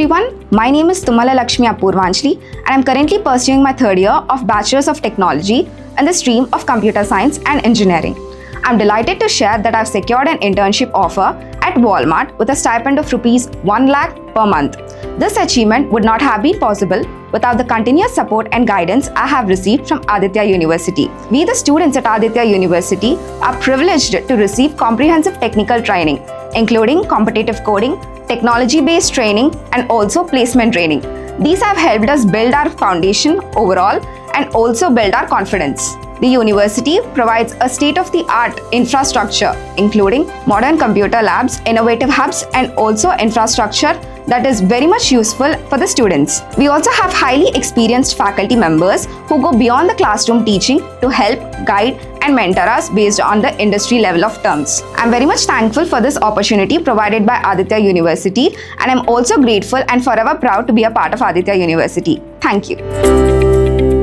everyone, my name is Apoorvanjali and I'm currently pursuing my third year of Bachelor's of Technology in the stream of Computer Science and Engineering. I'm delighted to share that I've secured an internship offer at Walmart with a stipend of Rs 1 lakh per month. This achievement would not have been possible without the continuous support and guidance I have received from Aditya University. We, the students at Aditya University, are privileged to receive comprehensive technical training, including competitive coding, technology-based training, and also placement training. These have helped us build our foundation overall and also build our confidence. The university provides a state-of-the-art infrastructure, including modern computer labs, innovative hubs, and also infrastructure that is very much useful for the students. We also have highly experienced faculty members who go beyond the classroom teaching to help, guide, and mentor us based on the industry level of terms. I'm very much thankful for this opportunity provided by Aditya University, and I'm also grateful and forever proud to be a part of Aditya University. Thank you.